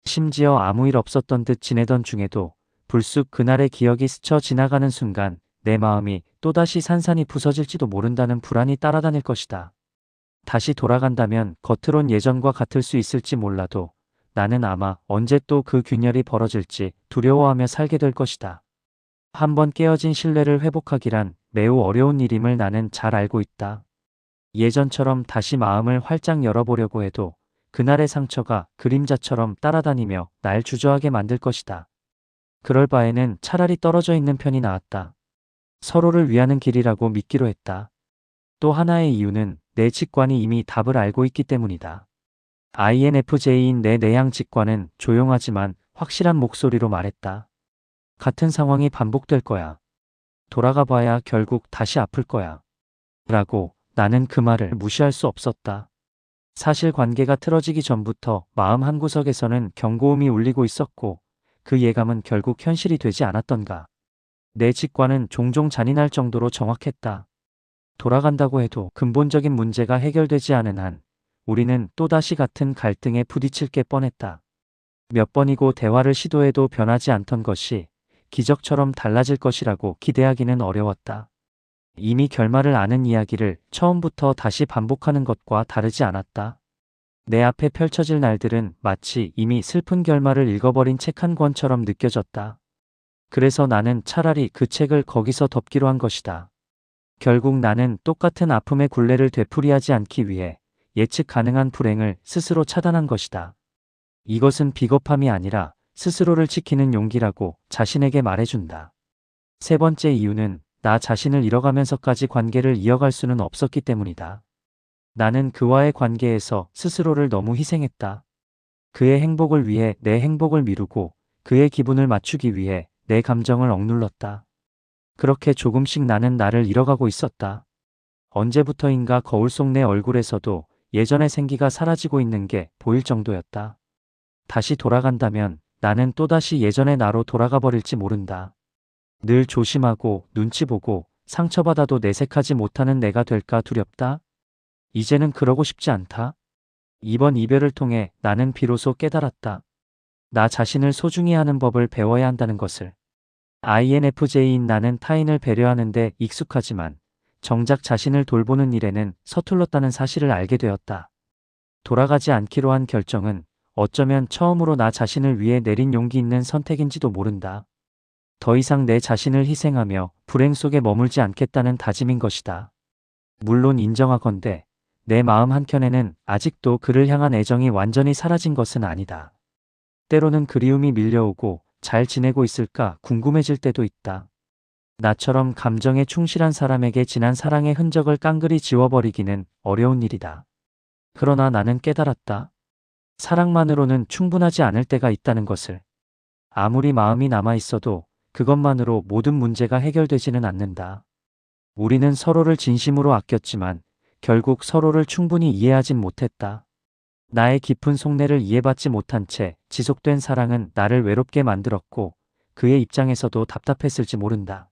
심지어 아무 일 없었던 듯 지내던 중에도 불쑥 그날의 기억이 스쳐 지나가는 순간 내 마음이 또다시 산산이 부서질지도 모른다는 불안이 따라다닐 것이다. 다시 돌아간다면 겉으론 예전과 같을 수 있을지 몰라도 나는 아마 언제 또 그 균열이 벌어질지 두려워하며 살게 될 것이다. 한번 깨어진 신뢰를 회복하기란 매우 어려운 일임을 나는 잘 알고 있다. 예전처럼 다시 마음을 활짝 열어보려고 해도 그날의 상처가 그림자처럼 따라다니며 날 주저하게 만들 것이다. 그럴 바에는 차라리 떨어져 있는 편이 나았다. 서로를 위하는 길이라고 믿기로 했다. 또 하나의 이유는 내 직관이 이미 답을 알고 있기 때문이다. INFJ인 내 내향 직관은 조용하지만 확실한 목소리로 말했다. 같은 상황이 반복될 거야. 돌아가 봐야 결국 다시 아플 거야. 라고. 나는 그 말을 무시할 수 없었다. 사실 관계가 틀어지기 전부터 마음 한구석에서는 경고음이 울리고 있었고 그 예감은 결국 현실이 되지 않았던가. 내 직관은 종종 잔인할 정도로 정확했다. 돌아간다고 해도 근본적인 문제가 해결되지 않은 한 우리는 또다시 같은 갈등에 부딪힐 게 뻔했다. 몇 번이고 대화를 시도해도 변하지 않던 것이 기적처럼 달라질 것이라고 기대하기는 어려웠다. 이미 결말을 아는 이야기를 처음부터 다시 반복하는 것과 다르지 않았다. 내 앞에 펼쳐질 날들은 마치 이미 슬픈 결말을 읽어버린 책 한 권처럼 느껴졌다. 그래서 나는 차라리 그 책을 거기서 덮기로 한 것이다. 결국 나는 똑같은 아픔의 굴레를 되풀이하지 않기 위해 예측 가능한 불행을 스스로 차단한 것이다. 이것은 비겁함이 아니라 스스로를 지키는 용기라고 자신에게 말해준다. 세 번째 이유는 나 자신을 잃어가면서까지 관계를 이어갈 수는 없었기 때문이다. 나는 그와의 관계에서 스스로를 너무 희생했다. 그의 행복을 위해 내 행복을 미루고 그의 기분을 맞추기 위해 내 감정을 억눌렀다. 그렇게 조금씩 나는 나를 잃어가고 있었다. 언제부터인가 거울 속 내 얼굴에서도 예전의 생기가 사라지고 있는 게 보일 정도였다. 다시 돌아간다면 나는 또다시 예전의 나로 돌아가 버릴지 모른다. 늘 조심하고 눈치 보고 상처받아도 내색하지 못하는 내가 될까 두렵다. 이제는 그러고 싶지 않다. 이번 이별을 통해 나는 비로소 깨달았다. 나 자신을 소중히 하는 법을 배워야 한다는 것을. INFJ인 나는 타인을 배려하는데 익숙하지만 정작 자신을 돌보는 일에는 서툴렀다는 사실을 알게 되었다. 돌아가지 않기로 한 결정은 어쩌면 처음으로 나 자신을 위해 내린 용기 있는 선택인지도 모른다. 더 이상 내 자신을 희생하며 불행 속에 머물지 않겠다는 다짐인 것이다. 물론 인정하건대 내 마음 한켠에는 아직도 그를 향한 애정이 완전히 사라진 것은 아니다. 때로는 그리움이 밀려오고 잘 지내고 있을까 궁금해질 때도 있다. 나처럼 감정에 충실한 사람에게 지난 사랑의 흔적을 깡그리 지워버리기는 어려운 일이다. 그러나 나는 깨달았다. 사랑만으로는 충분하지 않을 때가 있다는 것을. 아무리 마음이 남아있어도 그것만으로 모든 문제가 해결되지는 않는다. 우리는 서로를 진심으로 아꼈지만 결국 서로를 충분히 이해하진 못했다. 나의 깊은 속내를 이해받지 못한 채 지속된 사랑은 나를 외롭게 만들었고 그의 입장에서도 답답했을지 모른다.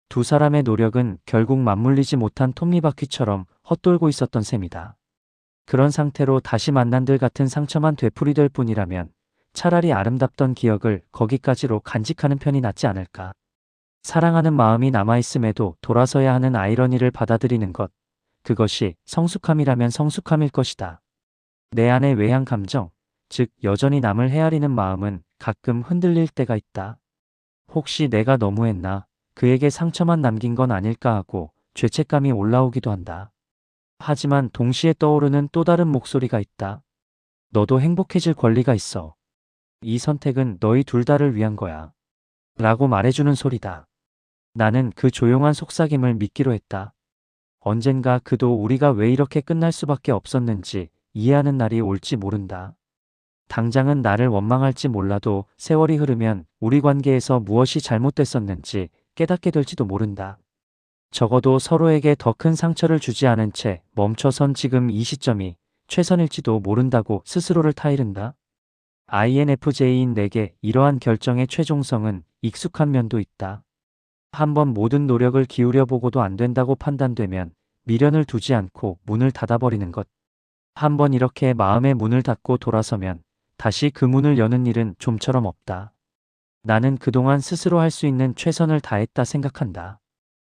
두 사람의 노력은 결국 맞물리지 못한 톱니바퀴처럼 헛돌고 있었던 셈이다. 그런 상태로 다시 만난들 같은 상처만 되풀이될 뿐이라면 차라리 아름답던 기억을 거기까지로 간직하는 편이 낫지 않을까. 사랑하는 마음이 남아있음에도 돌아서야 하는 아이러니를 받아들이는 것, 그것이 성숙함이라면 성숙함일 것이다. 내 안의 외향 감정, 즉 여전히 남을 헤아리는 마음은 가끔 흔들릴 때가 있다. 혹시 내가 너무했나, 그에게 상처만 남긴 건 아닐까 하고 죄책감이 올라오기도 한다. 하지만 동시에 떠오르는 또 다른 목소리가 있다. 너도 행복해질 권리가 있어. 이 선택은 너희 둘 다를 위한 거야. 라고 말해주는 소리다. 나는 그 조용한 속삭임을 믿기로 했다. 언젠가 그도 우리가 왜 이렇게 끝날 수밖에 없었는지 이해하는 날이 올지 모른다. 당장은 나를 원망할지 몰라도 세월이 흐르면 우리 관계에서 무엇이 잘못됐었는지 깨닫게 될지도 모른다. 적어도 서로에게 더 큰 상처를 주지 않은 채 멈춰선 지금 이 시점이 최선일지도 모른다고 스스로를 타이른다. INFJ인 내게 이러한 결정의 최종성은 익숙한 면도 있다. 한번 모든 노력을 기울여 보고도 안 된다고 판단되면 미련을 두지 않고 문을 닫아버리는 것. 한번 이렇게 마음의 문을 닫고 돌아서면 다시 그 문을 여는 일은 좀처럼 없다. 나는 그동안 스스로 할 수 있는 최선을 다했다 생각한다.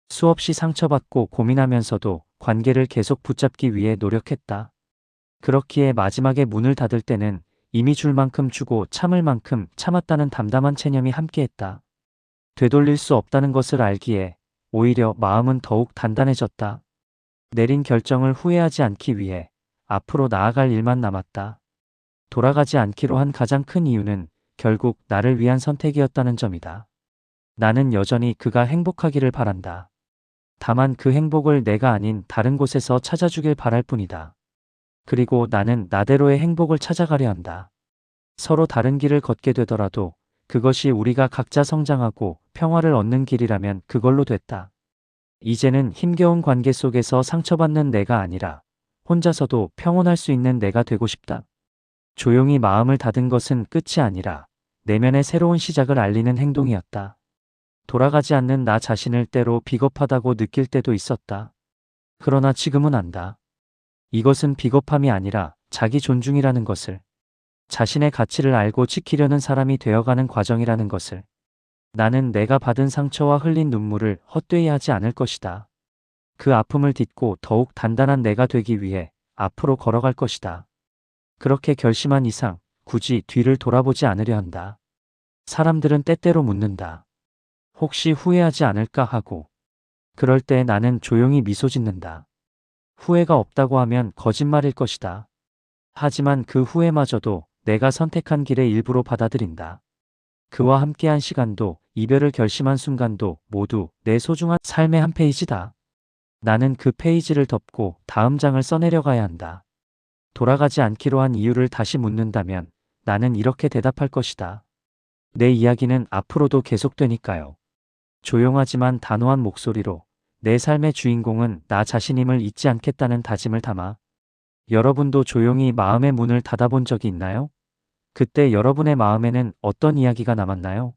수없이 상처받고 고민하면서도 관계를 계속 붙잡기 위해 노력했다. 그렇기에 마지막에 문을 닫을 때는 이미 줄 만큼 주고 참을 만큼 참았다는 담담한 체념이 함께했다. 되돌릴 수 없다는 것을 알기에 오히려 마음은 더욱 단단해졌다. 내린 결정을 후회하지 않기 위해 앞으로 나아갈 일만 남았다. 돌아가지 않기로 한 가장 큰 이유는 결국 나를 위한 선택이었다는 점이다. 나는 여전히 그가 행복하기를 바란다. 다만 그 행복을 내가 아닌 다른 곳에서 찾아주길 바랄 뿐이다. 그리고 나는 나대로의 행복을 찾아가려 한다. 서로 다른 길을 걷게 되더라도 그것이 우리가 각자 성장하고 평화를 얻는 길이라면 그걸로 됐다. 이제는 힘겨운 관계 속에서 상처받는 내가 아니라 혼자서도 평온할 수 있는 내가 되고 싶다. 조용히 마음을 닫은 것은 끝이 아니라 내면의 새로운 시작을 알리는 행동이었다. 돌아가지 않는 나 자신을 때로 비겁하다고 느낄 때도 있었다. 그러나 지금은 안다. 이것은 비겁함이 아니라 자기 존중이라는 것을. 자신의 가치를 알고 지키려는 사람이 되어가는 과정이라는 것을. 나는 내가 받은 상처와 흘린 눈물을 헛되이 하지 않을 것이다. 그 아픔을 딛고 더욱 단단한 내가 되기 위해 앞으로 걸어갈 것이다. 그렇게 결심한 이상 굳이 뒤를 돌아보지 않으려 한다. 사람들은 때때로 묻는다. 혹시 후회하지 않을까 하고. 그럴 때 나는 조용히 미소 짓는다. 후회가 없다고 하면 거짓말일 것이다. 하지만 그 후회마저도 내가 선택한 길의 일부로 받아들인다. 그와 함께한 시간도 이별을 결심한 순간도 모두 내 소중한 삶의 한 페이지다. 나는 그 페이지를 덮고 다음 장을 써내려가야 한다. 돌아가지 않기로 한 이유를 다시 묻는다면 나는 이렇게 대답할 것이다. 내 이야기는 앞으로도 계속되니까요. 조용하지만 단호한 목소리로 내 삶의 주인공은 나 자신임을 잊지 않겠다는 다짐을 담아. 여러분도 조용히 마음의 문을 닫아본 적이 있나요? 그때 여러분의 마음에는 어떤 이야기가 남았나요?